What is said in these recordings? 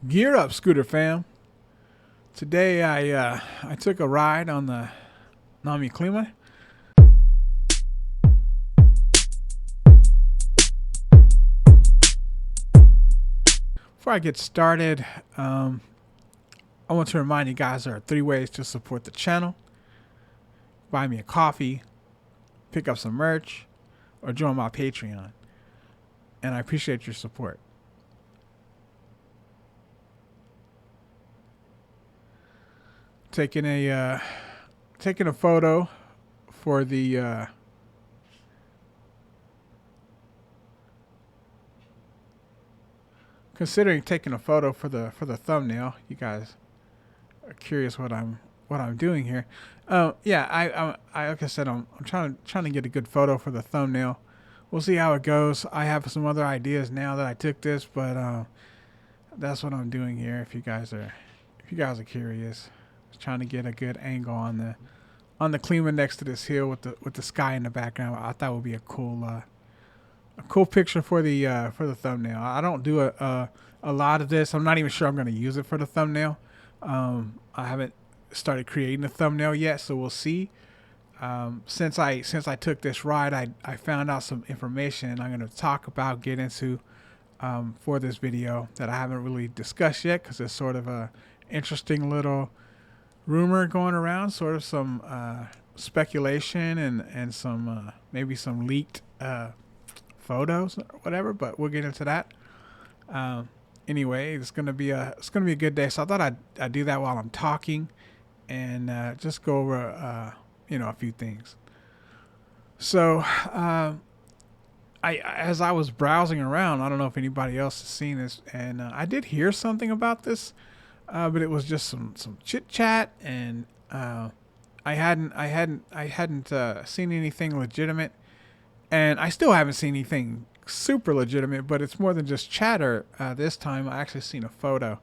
Gear up, scooter fam. Today I took a ride on the Nami Klima. Before I get started, I want to remind you guys there are 3 ways to support the channel: buy me a coffee, pick up some merch, or join my Patreon. And I appreciate your support. Taking a photo for the considering taking a photo for the thumbnail. You guys are curious what I'm doing here. Yeah, I like I said, I'm trying to get a good photo for the thumbnail. We'll see how it goes. I have some other ideas now that I took this, but that's what I'm doing here. If you guys are curious, just trying to get a good angle on the Klima next to this hill with the sky in the background. I thought would be a cool picture for the thumbnail. I don't do a lot of this. I'm not even sure I'm going to use it for the thumbnail. I haven't started creating the thumbnail yet, so we'll see. Since I took this ride, I found out some information I'm going to get into for this video that I haven't really discussed yet, because it's sort of a interesting little rumor going around, sort of some speculation and some maybe some leaked photos or whatever. But we'll get into that. Anyway, it's gonna be a good day. So I thought I'd do that while I'm talking, and just go over a few things. So as I was browsing around, I don't know if anybody else has seen this, and I did hear something about this, but it was just some chit chat, and I hadn't seen anything legitimate, and I still haven't seen anything super legitimate. But it's more than just chatter. This time I actually seen a photo,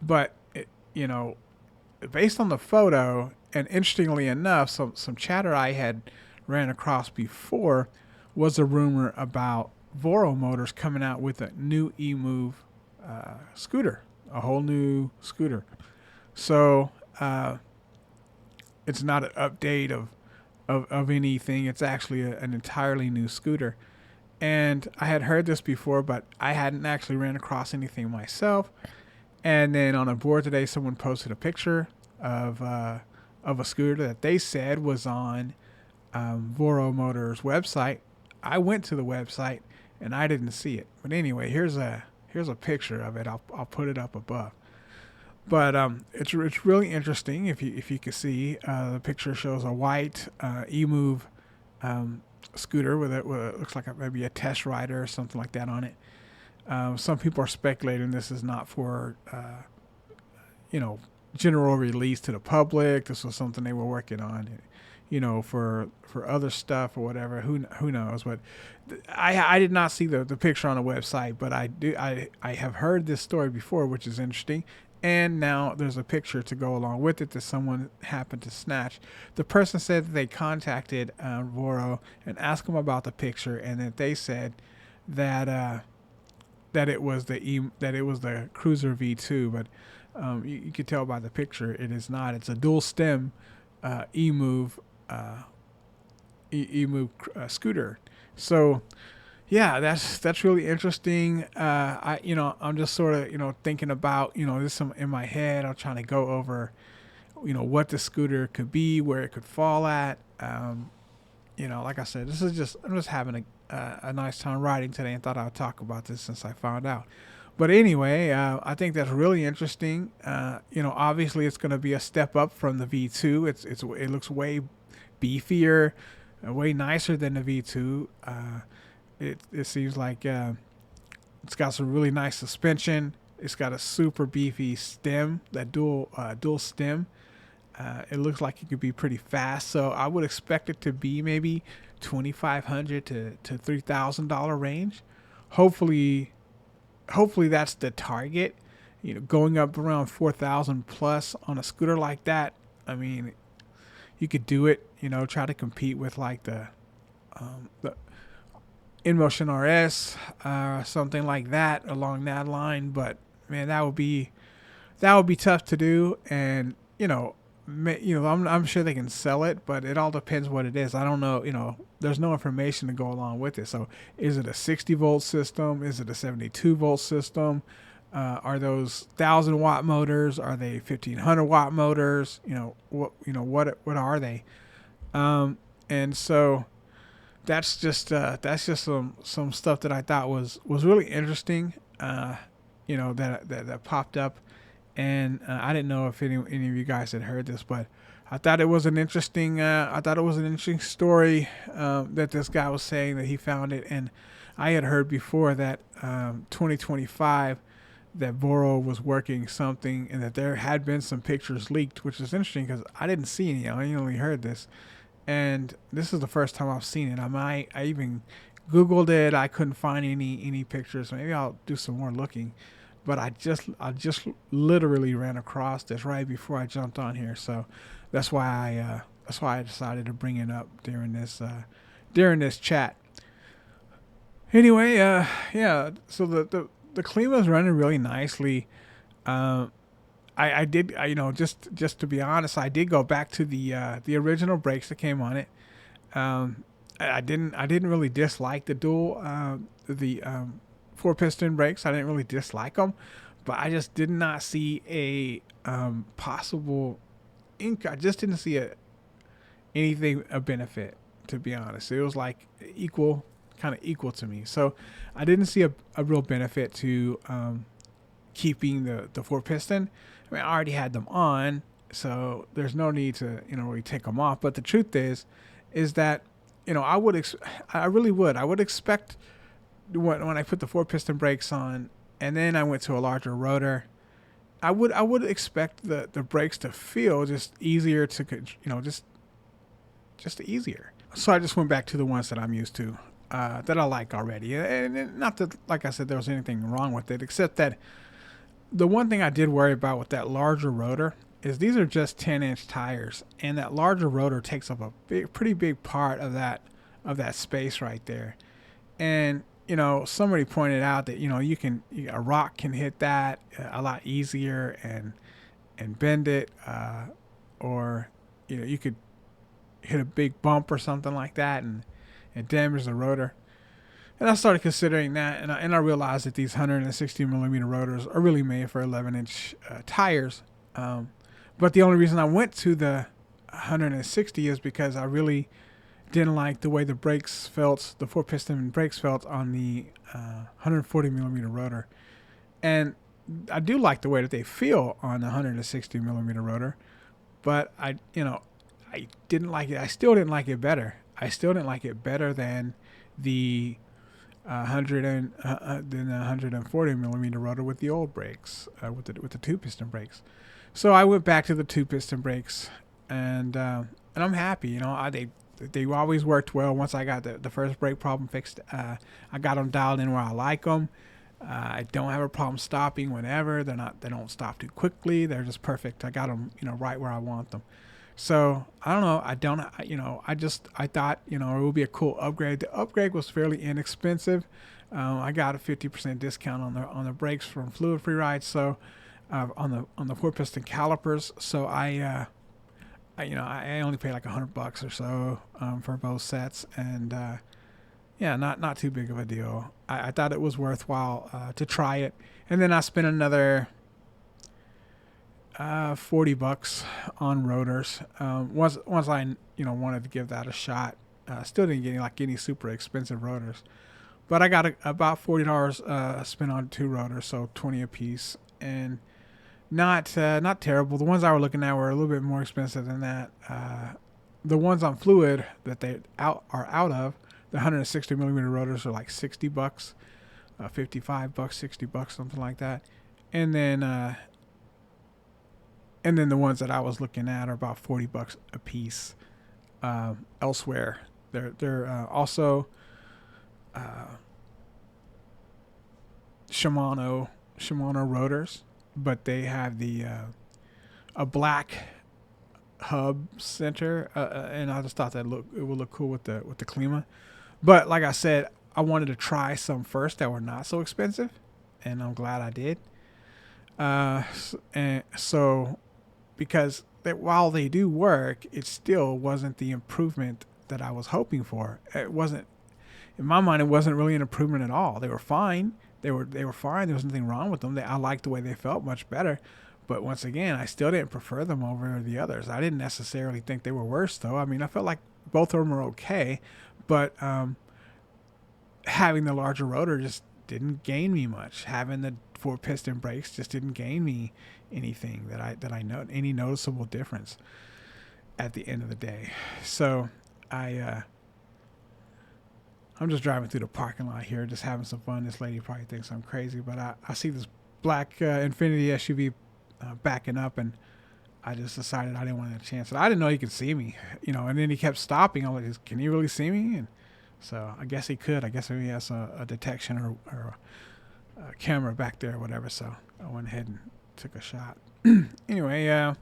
but based on the photo, and interestingly enough, some chatter I had ran across before was a rumor about Voro Motors coming out with a new e-move scooter, a whole new scooter. So it's not an update of anything. It's actually an entirely new scooter. And I had heard this before, but I hadn't actually ran across anything myself. And then on a board today, someone posted a picture of a scooter that they said was on Voro Motors website. I went to the website and I didn't see it. But anyway, here's a picture of it. I'll put it up above. But it's really interesting. If you can see, the picture shows a white e-move scooter with it looks like maybe a test rider or something like that on it. Some people are speculating this is not for general release to the public. This was something they were working on, for other stuff or whatever. Who knows? But I did not see the picture on the website, but I have heard this story before, which is interesting. And now there's a picture to go along with it that someone happened to snatch. The person said that they contacted Voro and asked them about the picture, and that they said that it was the Cruiser V2, but you could tell by the picture it is not. It's a dual stem e-move scooter. So yeah, that's really interesting. I'm just sort of thinking about this in my head. I'm trying to go over what the scooter could be, where it could fall at. Like I said, I'm just having a nice time riding today, and thought I would talk about this since I found out. But anyway, I think that's really interesting. Obviously it's going to be a step up from the V2. It looks way beefier, way nicer than the V2. It seems like it's got some really nice suspension. It's got a super beefy stem, that dual stem. It looks like it could be pretty fast, so I would expect it to be maybe $2,500 to $3,000 range. Hopefully that's the target. Going up around 4,000 plus on a scooter like that. I mean, you could do it. Try to compete with like the InMotion RS, something like that along that line. But man, that would be tough to do. And I'm sure they can sell it, but it all depends what it is. I don't know. There's no information to go along with it. So, is it a 60-volt system? Is it a 72-volt system? Are those 1,000-watt motors? Are they 1,500-watt motors? What are they? And so that's just some stuff that I thought was really interesting. That popped up, and I didn't know if any of you guys had heard this, but I thought it was an interesting. I thought it was an interesting story that this guy was saying that he found it, and I had heard before that 2025 that Voro was working something, and that there had been some pictures leaked, which is interesting because I didn't see any. I only heard this, and this is the first time I've seen it. I even Googled it. I couldn't find any pictures. Maybe I'll do some more looking. But I just literally ran across this right before I jumped on here, so that's why I decided to bring it up during this chat. Anyway, yeah. So the Klima is running really nicely. I did, just to be honest, I did go back to the original brakes that came on it. I didn't really dislike the four piston brakes. I didn't really dislike them, but I just did not see a possible I just didn't see a benefit, to be honest. It was like kind of equal to me. So I didn't see a real benefit to keeping the four piston. I mean, I already had them on, so there's no need to really take them off. But the truth is that I would expect when I put the four piston brakes on, and then I went to a larger rotor, I would expect the brakes to feel just easier to just easier. So I just went back to the ones that I'm used to, that I like already, and not that, like I said, there was anything wrong with it, except that the one thing I did worry about with that larger rotor is these are just 10-inch tires, and that larger rotor takes up a pretty big part of that space right there. And somebody pointed out that a rock can hit that a lot easier and bend it, or you could hit a big bump or something like that and damage the rotor. And I started considering that, and I realized that these 160 millimeter rotors are really made for 11-inch tires. But the only reason I went to the 160 is because I really didn't like the way the brakes felt, the four piston brakes felt on the 140 millimeter rotor. And I do like the way that they feel on the 160 millimeter rotor, but I didn't like it. I still didn't like it better. I still didn't like it better than the 140 millimeter rotor with the old brakes, with the two piston brakes. So I went back to the two piston brakes, and I'm happy. They always worked well. Once I got the first brake problem fixed, I got them dialed in where I like them. I don't have a problem stopping whenever. They don't stop too quickly. They're just perfect. I got them, right where I want them. So I don't know. I thought, it would be a cool upgrade. The upgrade was fairly inexpensive. I got a 50% discount on the brakes from Fluid Free Ride. So on the four piston calipers. So I only paid like $100 or so for both sets, and not too big of a deal. I thought it was worthwhile to try it, and then I spent another $40 on rotors. Once I wanted to give that a shot. Still didn't get any super expensive rotors, but I got about $40 spent on two rotors, so 20 a piece, and not terrible. The ones I were looking at were a little bit more expensive than that. The ones on Fluid that they are out of, the 160 millimeter rotors are like $60, $55, $60, something like that. And then the ones that I was looking at are about $40 a piece. Elsewhere, they're also Shimano rotors, but they have a black hub center, and I just thought that it would look cool with the Klima. But like I said, I wanted to try some first that were not so expensive, and I'm glad I did. And so because while they do work, it still wasn't the improvement that I was hoping for. It wasn't, in my mind, it wasn't really an improvement at all. They were fine. They were fine. There was nothing wrong with them. I liked the way they felt much better. But once again, I still didn't prefer them over the others. I didn't necessarily think they were worse, though. I mean, I felt like both of them were okay, but having the larger rotor just didn't gain me much. Having the four piston brakes just didn't gain me anything that I know any noticeable difference at the end of the day. So I'm just driving through the parking lot here, just having some fun. This lady probably thinks I'm crazy, but I see this black Infiniti SUV backing up, and I just decided I didn't want to chance it. I didn't know he could see me, and then he kept stopping. I'm like, can he really see me? And so I guess he could. I guess maybe he has a detection or a camera back there or whatever. So I went ahead and took a shot. Anyway,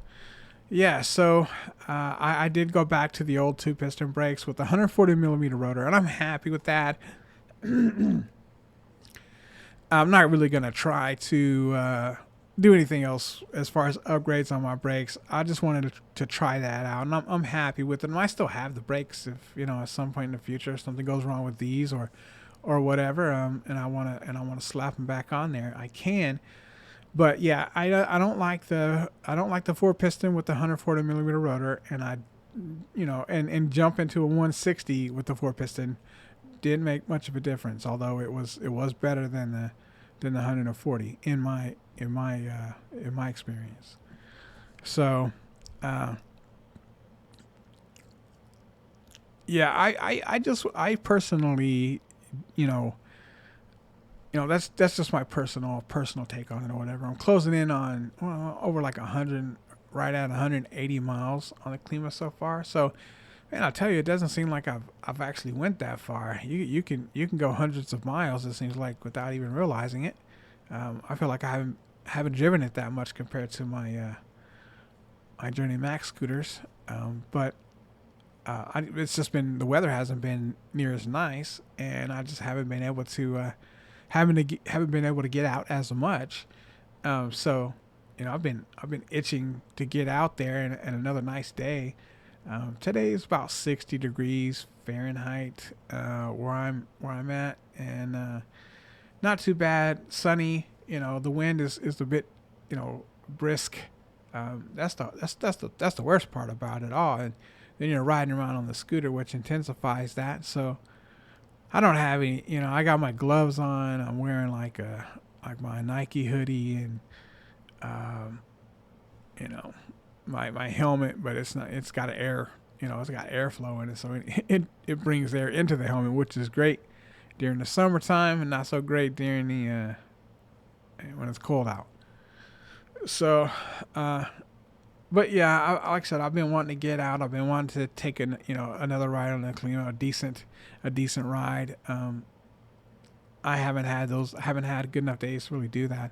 yeah, so I did go back to the old two piston brakes with the 140 millimeter rotor, and I'm happy with that. I'm not really going to try to do anything else as far as upgrades on my brakes. I just wanted to try that out, and I'm happy with it. And I still have the brakes if at some point in the future something goes wrong with these or whatever, and I want to slap them back on there, I can. But yeah, I don't like the four piston with the 140 millimeter rotor, and and jump into a 160 with the four piston didn't make much of a difference. Although it was better than the 140 in my experience. So, yeah, I personally, that's just my personal take on it or whatever. I'm closing in on over like 100, right at 180 miles on the Klima so far. So, man, I'll tell you, it doesn't seem like I've actually went that far. You can go hundreds of miles, it seems like, without even realizing it. I feel like I haven't driven it that much compared to my my Journey Max scooters, but it's just been, the weather hasn't been near as nice, and I just haven't been able to haven't been able to get out as much. So, I've been itching to get out there and another nice day. Today is about 60 degrees Fahrenheit where I'm at, and not too bad. Sunny. The wind is a bit brisk. That's the worst part about it all. And then you're riding around on the scooter, which intensifies that. So I don't have any. I got my gloves on. I'm wearing like my Nike hoodie and my helmet, but it's not. It's got air. It's got airflow in it, so it brings air into the helmet, which is great during the summertime and not so great during the when it's cold out. So, but yeah, like I said, I've been wanting to get out. I've been wanting to take another ride on the Klima, a decent ride. I haven't had good enough days to really do that,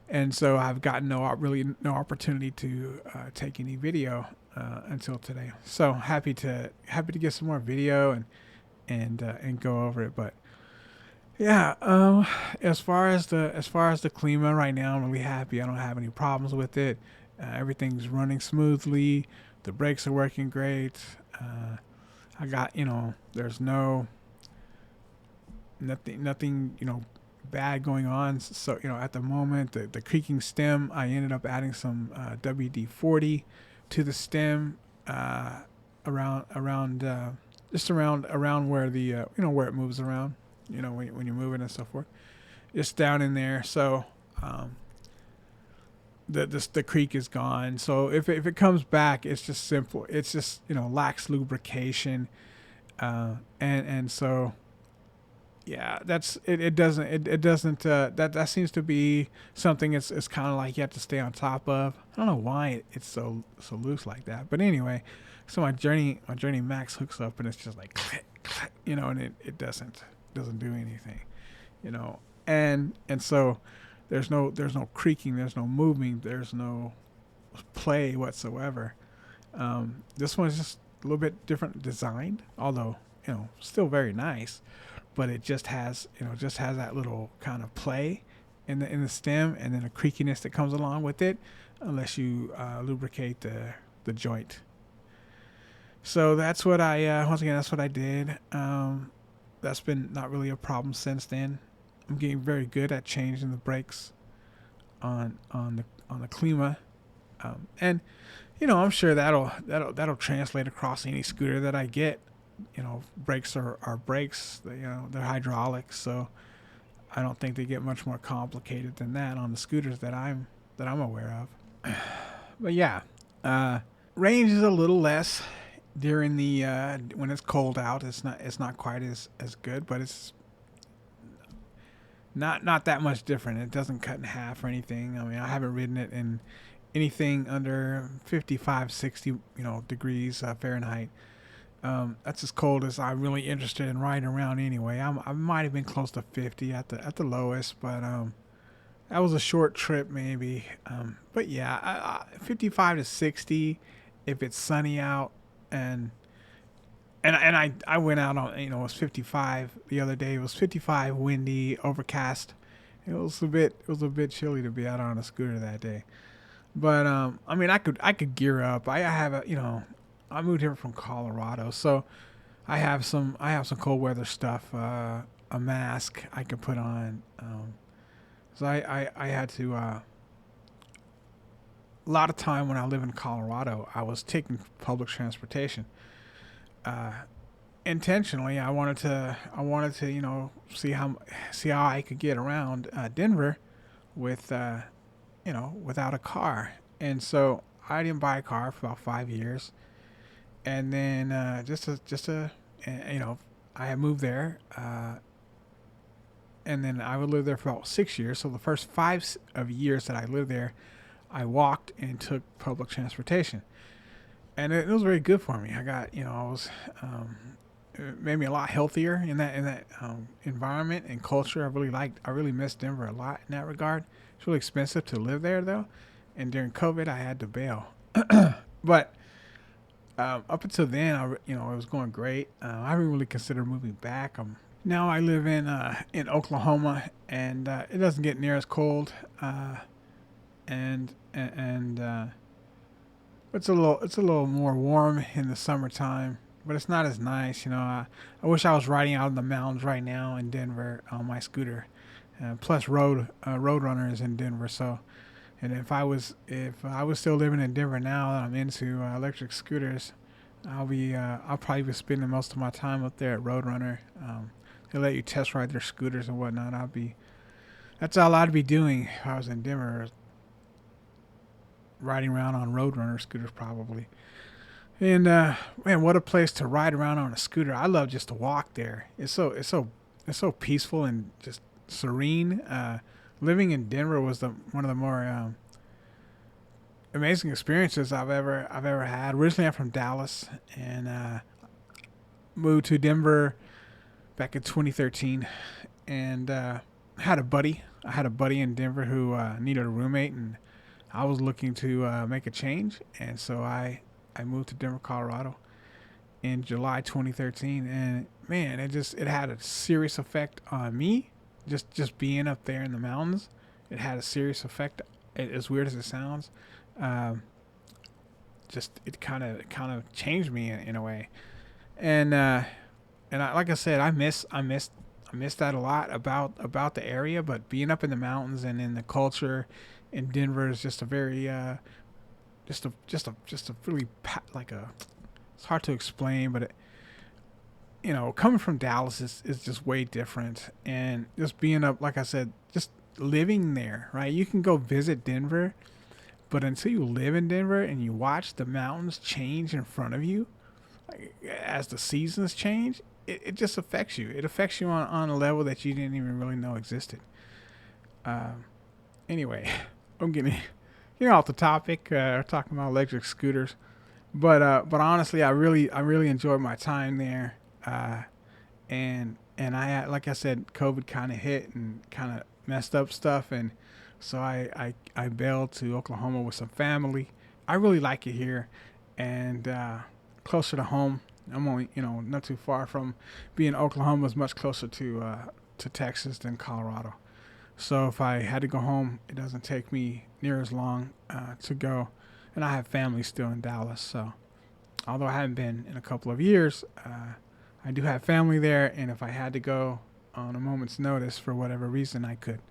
and so I've gotten no opportunity to take any video until today. So happy to get some more video and go over it. But yeah, as far as the Klima right now, I'm really happy. I don't have any problems with it. Everything's running smoothly. The brakes are working great. I got there's nothing bad going on. So at the moment, the creaking stem, I ended up adding some WD-40 to the stem around just around where the where it moves around, when you're moving and so forth, just down in there. So the creak is gone. So if it comes back, it's just simple. It's just lax lubrication, and so yeah, that's it. It doesn't. That seems to be something. It's kind of like you have to stay on top of. I don't know why it's so loose like that. But anyway, so my Journey Max hooks up and it's just like click, click, and it doesn't do anything, and so there's no creaking, there's no moving, there's no play whatsoever. This one's just a little bit different designed, although still very nice. But it just has that little kind of play in the stem, and then a creakiness that comes along with it, unless you lubricate the joint. So that's what I once again that's what I did. That's been not really a problem since then. I'm getting very good at changing the brakes on the Klima, and I'm sure that'll translate across any scooter that I get. Brakes are brakes. They're hydraulics, so I don't think they get much more complicated than that on the scooters that I'm aware of. But yeah, uh, range is a little less during the when it's cold out. It's not quite as good, but it's not that much different. It doesn't cut in half or anything. I mean, I haven't ridden it in anything under 55, 60 degrees Fahrenheit. That's as cold as I'm really interested in riding around anyway. I might have been close to 50 at the lowest, but that was a short trip maybe. But yeah, 55 to 60 if it's sunny out, and I went out on, it was 55 the other day. It was 55, windy, overcast. It was a bit chilly to be out on a scooter that day. But I mean, I could gear up. I have I moved here from Colorado, so I have some cold weather stuff. A mask I could put on. So I had to. A lot of time when I live in Colorado, I was taking public transportation. Uh, Intentionally, I wanted to see how I could get around Denver with without a car. And so I didn't buy a car for about 5 years, and then I had moved there, and then I would live there for about 6 years. So the first of years that I lived there, I walked and took public transportation, and it was very good for me. I got I was it made me a lot healthier in that environment and culture. I really missed Denver a lot in that regard. It's really expensive to live there though, and during COVID I had to bail. But up until then, it was going great. I haven't really considered moving back. Now I live in Oklahoma, and it doesn't get near as cold, and it's a little more warm in the summertime, but it's not as nice. I wish I was riding out in the mountains right now in Denver on my scooter. Plus, Roadrunner is in Denver, so. And if I was still living in Denver now that I'm into electric scooters, I'll probably be spending most of my time up there at Roadrunner. They let you test ride their scooters and whatnot. That's all I'd be doing if I was in Denver, riding around on Roadrunner scooters probably. And man, what a place to ride around on a scooter! I love just to walk there. It's so peaceful and just serene. Living in Denver was one of the more amazing experiences I've ever had. Originally, I'm from Dallas, and moved to Denver back in 2013, and had a buddy. I had a buddy in Denver who needed a roommate, and I was looking to make a change, and so I moved to Denver, Colorado, in July 2013, and man, it had a serious effect on me. Just being up there in the mountains, it had a serious effect. As weird as it sounds, um, just it kind of changed me in a way, and like I said, I miss that a lot about the area. But being up in the mountains and in the culture in Denver is just a very just a really like a it's hard to explain, but coming from Dallas is just way different. And just being up, like I said, just living there, right? You can go visit Denver, but until you live in Denver and you watch the mountains change in front of you, like, as the seasons change, it just affects you. It affects you on a level that you didn't even really know existed. Um, anyway, I'm getting off the topic, talking about electric scooters. But honestly, I really enjoyed my time there, and like I said, COVID kind of hit and kind of messed up stuff, and so I bailed to Oklahoma with some family. I really like it here, and closer to home. I'm only not too far from being Oklahoma is much closer to Texas than Colorado. So if I had to go home, it doesn't take me near as long to go. And I have family still in Dallas, so although I haven't been in a couple of years, I do have family there. And if I had to go on a moment's notice for whatever reason, I could.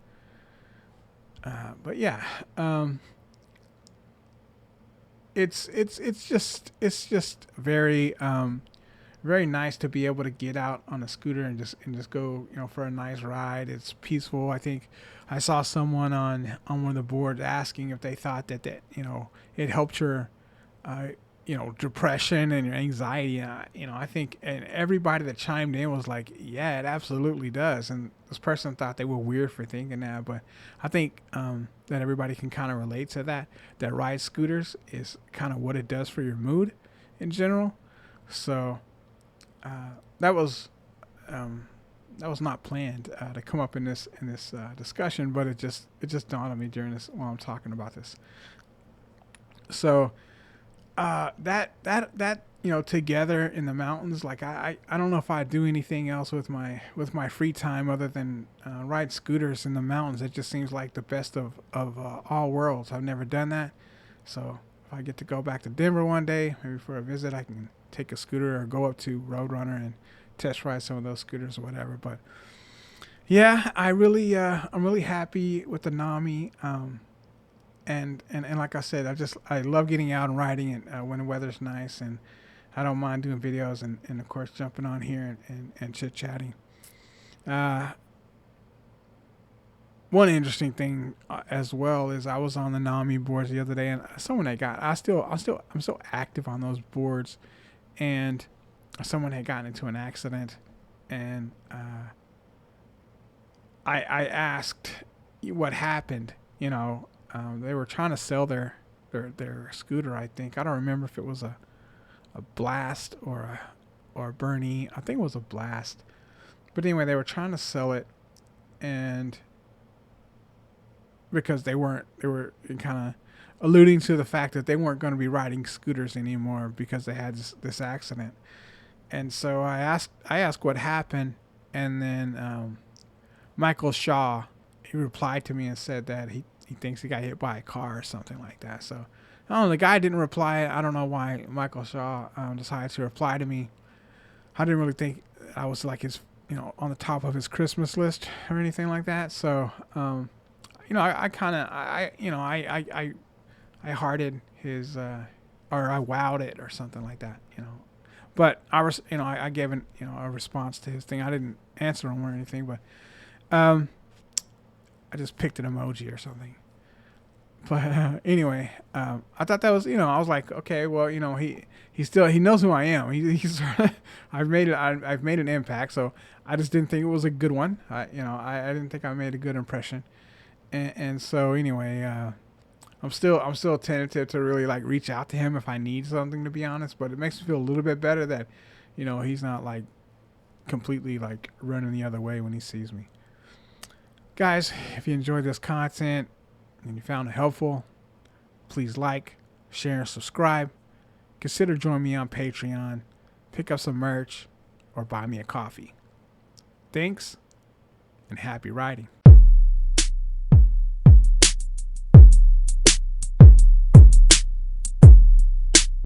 But yeah, it's just very very nice to be able to get out on a scooter and just go, for a nice ride. It's peaceful. I think I saw someone on one of the boards asking if they thought that it helped your uh, depression and your anxiety. I think, and everybody that chimed in was like, yeah, it absolutely does. And this person thought they were weird for thinking that, but I think that everybody can kind of relate to that. That ride scooters is kind of what it does for your mood in general. So that was that was not planned to come up in this discussion, but it just dawned on me during this while I'm talking about this. So that together in the mountains, like I don't know if I do anything else with my free time other than ride scooters in the mountains. It just seems like the best of all worlds. I've never done that, so if I get to go back to Denver one day, maybe for a visit, I can take a scooter or go up to Roadrunner and test ride some of those scooters or whatever. But yeah, I'm really happy with the Nami. And like I said, I love getting out and riding it when the weather's nice, and I don't mind doing videos and of course jumping on here and chit chatting. Uh, One interesting thing as well is I was on the Nami boards the other day, and someone had got I'm so active on those boards, and someone had gotten into an accident, and I asked what happened. They were trying to sell their scooter. I think, I don't remember if it was a blast or a Bernie. I think it was a blast. But anyway, they were trying to sell it, and because they were kind of alluding to the fact that they weren't going to be riding scooters anymore because they had this accident. And so I asked what happened, and then Michael Shaw, he replied to me and said that he thinks he got hit by a car or something like that. So I don't know. The guy didn't reply. I don't know why Michael Shaw decided to reply to me. I didn't really think I was like his, on the top of his Christmas list or anything like that. So, I kind of, I hearted his, or I wowed it or something like that. But I gave a response to his thing. I didn't answer him or anything, but I just picked an emoji or something. But anyway, I thought that was, I was like, okay, well, he knows who I am. He's I've made an impact. So I just didn't think it was a good one. I didn't think I made a good impression. And so anyway, I'm still tentative to really like reach out to him if I need something, to be honest. But it makes me feel a little bit better that, he's not like completely like running the other way when he sees me. Guys, if you enjoyed this content and you found it helpful, please like, share, and subscribe. Consider joining me on Patreon, pick up some merch, or buy me a coffee. Thanks, and happy riding.